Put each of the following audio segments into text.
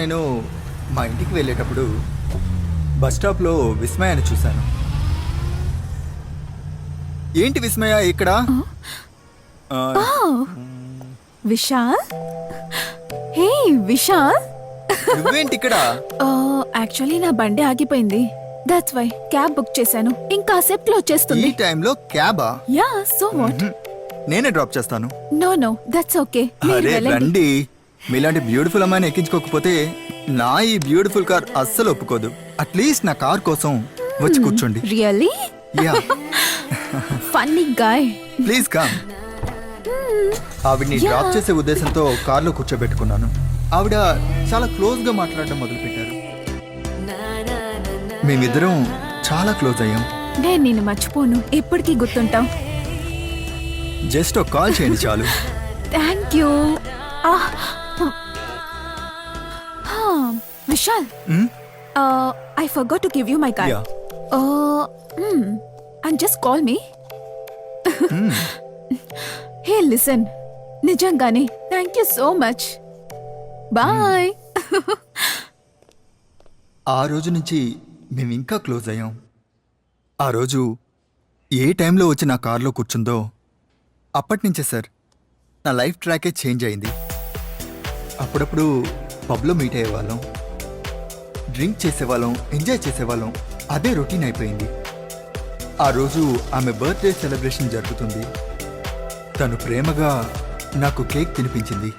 నేను మా ఇంటికి వెళ్ళేటప్పుడు బస్ స్టాప్లో విస్మయాన్ని చూశాను. ఏంటి విస్మయ ఇక్కడ? విశాల్, హే విశాల్, నువ్వేంటి ఇక్కడ? యాక్చువల్లీ నా బండి ఆగిపోయింది, దట్స్ వై క్యాబ్ బుక్ చేశాను. ఇంకా సేపు లో ఈ వచ్చేస్తుంది. టైంలో క్యాబా? Yeah, so what? నేనే డ్రాప్ చేస్తాను. No that's okay. అరే రండి, మీలాంటి బ్యూటిఫుల్ అమ్మాయిని ఎక్కించుకోకపోతే నా ఈ బ్యూటిఫుల్ కార్ అస్సలు ఒప్పుకోదు. అట్లీస్ట్ నా కార్ కోసం వచ్చి కూర్చోండి. Really yeah, funny guy. Please come. ఆవిడ్ని డ్రాప్ చేసే ఉద్దేశంతో కార్లో కూర్చోబెట్టుకున్నాను. ఆవిడ చాలా క్లోజ్ గా మాట్లాడడం మొదలుపెట్టారు. మేమిద్దరం చాలా క్లోజ్ అయ్యాం. నేను నిన్ను మర్చిపోను, ఎప్పటికీ గుర్తుంటాం. జస్ట్ ఒక కాల్ చేయండి చాలు. Thank you. Vishal, I forgot to give you my card. Yeah. And just call me. Hey listen, నిజంగానే thank you so much. Bye. ఆ రోజు నుంచి మేము ఇంకా క్లోజ్ అయ్యాం. ఆ రోజు ఏ టైంలో వచ్చి నా కార్లో కూర్చుందో అప్పటి నుంచే సార్ నా లైఫ్ ట్రాకే చేంజ్ అయింది. అప్పుడప్పుడు పబ్లో మీట్ అయ్యేవాళ్ళం, డ్రింక్ చేసేవాళ్ళం, ఎంజాయ్ చేసేవాళ్ళం. అదే రొటీన్ అయిపోయింది. ఆ రోజు ఆమె బర్త్డే సెలబ్రేషన్ జరుగుతుంది. తను ప్రేమగా నాకు కేక్ తినిపించింది.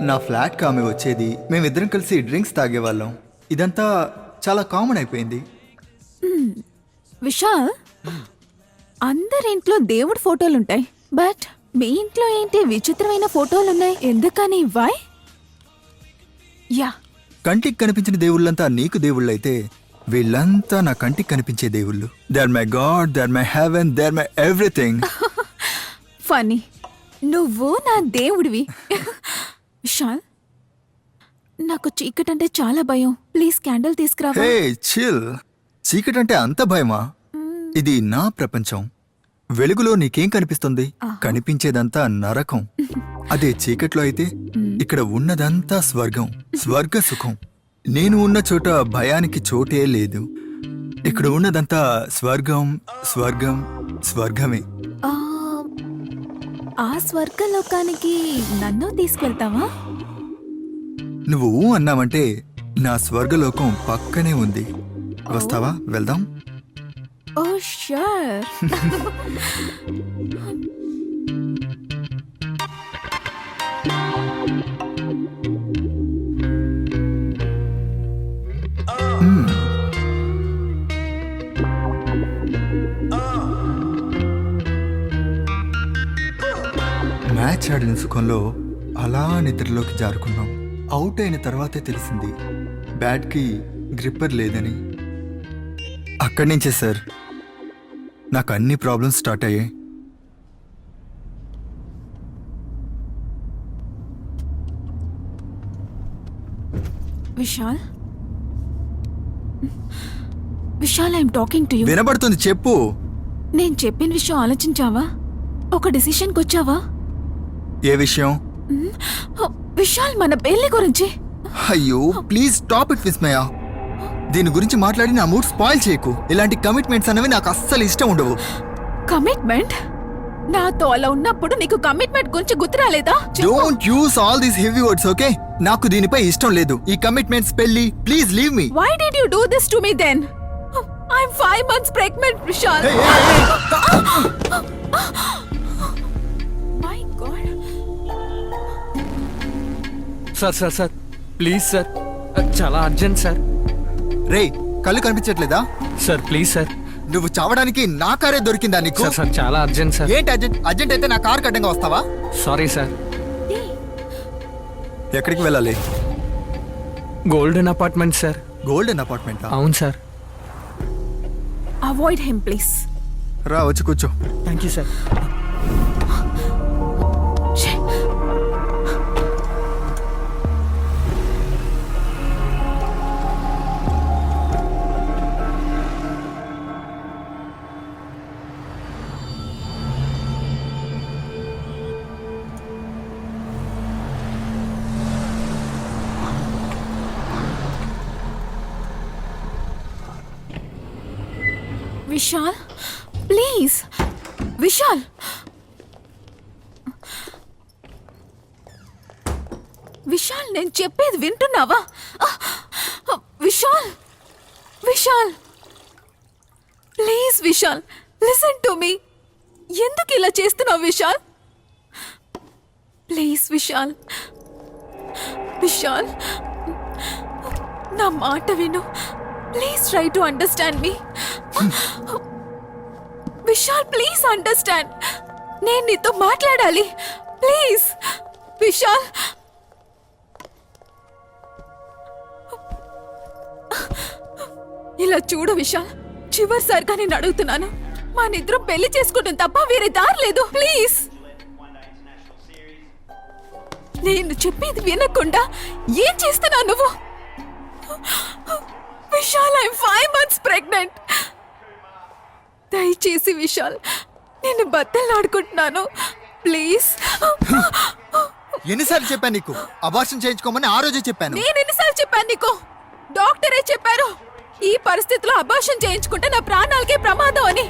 నా ఫ్లాట్కి ఆమె వచ్చేది, మేమిద్దరం కలిసి డ్రింక్స్ తాగేవాళ్ళం. ఇదంతా చాలా కామన్ అయిపోయింది. విశాల్, అందరి ఇంట్లో దేవుడి ఫోటోలుంటాయి, బట్ మీ ఇంట్లో ఏంటి విచిత్రమైన ఫోటోలున్నాయి? ఎందుకని? వై? యా, కంటికి కనిపించిన దేవుళ్ళంతా నీకు దేవుళ్ళైతే వీళ్ళంతా నా కంటికి కనిపించే దేవుళ్ళు. They are my god, they are my heaven, they are my everything. Phani, నువ్వు నా దేవుడివి. విశాల్, నాకు చీకటంటే చాలా భయం. ప్లీజ్ క్యాండిల్ తీసుకురావా? హే చిల్. చీకటంటే అంత భయమా? ఇది నా ప్రపంచం. వెలుగులో నీకేం కనిపిస్తుంది? కనిపించేదంతా నరకం. అదే చీకట్లో అయితే ఇక్కడ ఉన్నదంతా స్వర్గం, స్వర్గ సుఖం. నేను ఉన్న చోట భయానికి చోటే లేదు. ఇక్కడ ఉన్నదంతా స్వర్గం, స్వర్గం, స్వర్గమే. ఆ స్వర్గలోకానికి నన్ను తీసుకెళ్తావా? నువ్వు అన్నావంటే నా స్వర్గలోకం పక్కనే ఉంది. వస్తావా? వెళ్దాం. ఓ ష్యూర్. మ్యాచ్ ఆడిన సుఖంలో అలా నిద్రలోకి జారుకున్నాం. అవుట్ అయిన తర్వాతే తెలిసింది బ్యాట్కి గ్రిప్పర్ లేదని. అక్కడి నుంచే సార్ నాకు అన్ని ప్రాబ్లమ్స్ స్టార్ట్ అయ్యాయి. Vishal, Vishal, I'm talking to you. వినబడుతుంది, చెప్పు. నేను చెప్పిన విషయం ఆలోచించావా? ఒక డెసిషన్కి వచ్చావా? ఏ విషయం? విశాల్, మన పెళ్లి గురించి. అయ్యో ప్లీజ్ స్టాప్ ఇట్ విస్మయ. దీని గురించి మాట్లాడి నా మూడ్ స్పాయిల్ చేయకు. ఇలాంటి కమిట్మెంట్స్ అనేవి నాకు అస్సలు ఇష్టం ఉండవు. కమిట్మెంట్? నాతో అలా ఉన్నప్పుడు నీకు కమిట్మెంట్ గురించి గుర్తు రాలేదా? Don't use all these heavy words, okay? నాకు దీనిపై ఇష్టం లేదు. ఈ కమిట్మెంట్స్, పెళ్లి, please leave me. Why did you do this to me then? I'm 5 months pregnant, Vishal. My God. Sir please sir, చాలా అర్జెంట్ సార్. రే, కళ్ళు కనిపించట్లేదా? Sir please sir. నువ్వు చావడానికి నా కారే దొరికిందా నీకు? సార్ చాలా అర్జెంట్ సార్. ఏంటి అర్జెంట్? అర్జెంట్ అయితే నా కార్ కడ్డంగా వస్తావా? Sorry sir. ఎక్కడికి వెళ్ళాలి? Golden apartment sir. Golden apartment? అవును సార్. Avoid him, please. రా, వచ్చి కూర్చో. Thank you sir. Vishal please Vishal Vishal నేను చెప్పేది వింటున్నావా Vishal Vishal please Vishal listen to me ఎందుకు ఇలా చేస్తున్నావు విశాల్ ప్లీజ్ విశాల్ విశాల్ నా మాట విను please try to understand me Vishal please understand నేను నీతో మాట్లాడాలి ప్లీజ్ విశాల్ ఇలా చూడు విశాల్ చివరిసారిగా నేను అడుగుతున్నాను మా నిద్ర పెళ్లి చేసుకుంటాం తప్ప వేరే దారి లేదు ప్లీజ్ నేను చెప్పేది వినకుండా ఏం చేస్తున్నావు నువ్వు విశాల్ ఐ 5 months ప్రెగ్నెంట్ దయచేసి విశాల్ నేను బద్దలాడుకుంటున్నాను ప్లీజ్ ఎన్నిసార్లు చెప్పాను నీకు అబార్షన్ చేయించుకోమని ఆ రోజే చెప్పాను. నేను ఎన్నిసార్లు చెప్పాను నీకు డాక్టరే చెప్పారు ఈ పరిస్థితిలో అబార్షన్ చేయించుకుంటే నా ప్రాణాలకే ప్రమాదం అని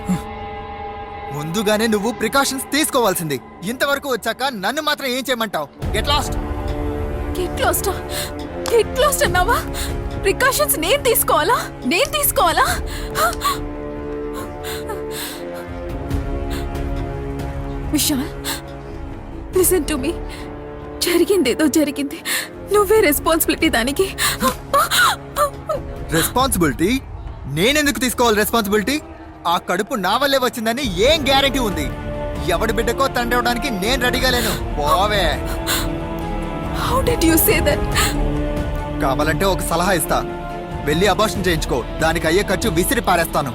ముందుగానే నువ్వు ప్రికాషన్స్ తీసుకోవాల్సింది. ఇంతవరకు వచ్చాక నన్ను మాత్రం ఏం చేయమంటావు? Get lost. గెట్ లాస్ట్ అన్నావా ప్రికాషన్స్ నేను తీసుకోవాలా విశాల్ లిసన్ టు మీ జరిగిందేదో జరిగింది నువ్వే రెస్పాన్సిబిలిటీ దానికి రెస్పాన్సిబిలిటీ నేనెందుకు తీసుకోవాలి రెస్పాన్సిబిలిటీ? ఆ కడుపు నా వల్లే వచ్చిందని ఏం గ్యారెంటీ ఉంది? ఎవడి బిడ్డకో తండ్రి అవడానికి నేను రెడీగా లేను. పోవే. How did you say that? కావాలంటే ఒక సలహా ఇస్తా, వెళ్ళి అబార్షన్ చేయించుకో. దానికి అయ్యే ఖర్చు విసిరి పారేస్తాను.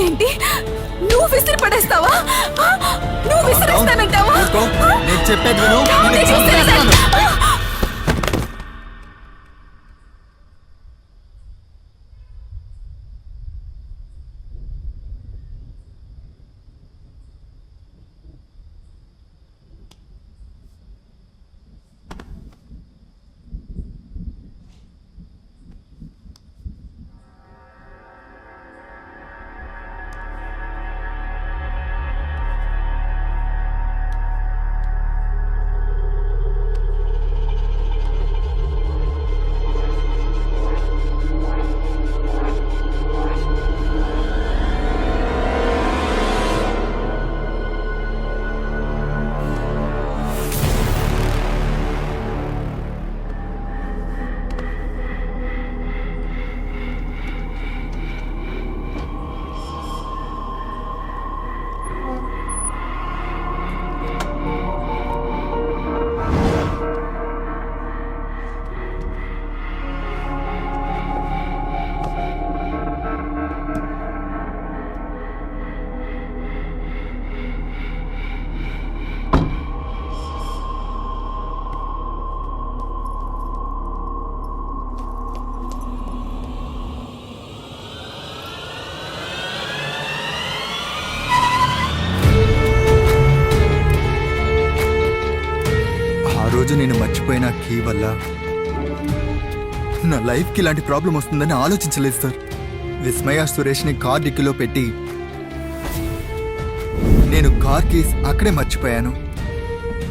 ఏంటి నువ్వు విసిరి పడేస్తావా? నువ్వు విసిరేస్తానంటావా? ఊరుకో. నేను చెప్పేది విను. నేను నిన్ను చంపేస్తాను. రోజు నేను మర్చిపోయిన కీ వల్ల నా లైఫ్కి ఇలాంటి ప్రాబ్లం వస్తుందని ఆలోచించలేదు సార్. విస్మయ సురేష్ని కార్ డిక్కీలో పెట్టి నేను కార్ కీస్ అక్కడే మర్చిపోయాను.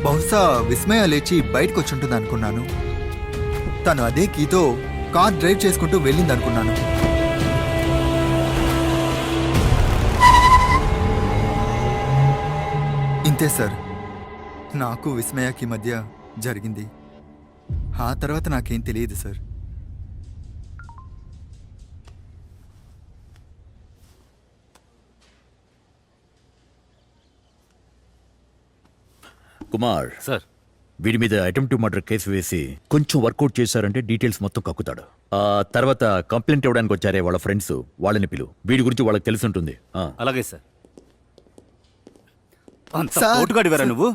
బహుశా విస్మయ లేచి బయటకు వచ్చి ఉంటుంది అనుకున్నాను. తను అదే కీతో కార్ డ్రైవ్ చేసుకుంటూ వెళ్ళింది అనుకున్నాను. ఇంతే సార్ నాకు విస్మయకి మధ్య జరిగింది. ఆ తర్వాత నాకేం తెలియదు సార్. కుమార్ సార్ వీడి మీద అటెంప్ట్ టు మర్డర్ కేసు వేసి కొంచెం వర్కౌట్ చేశారంటే డీటెయిల్స్ మొత్తం కక్కుతాడు. ఆ తర్వాత కంప్లైంట్ ఇవ్వడానికి వచ్చారే వాళ్ళ ఫ్రెండ్స్, వాళ్ళని పిలు. వీడి గురించి వాళ్ళకి తెలిసి ఉంటుంది. అలాగే సార్. అంత సార్, పోటుగాడివారా నువ్వు?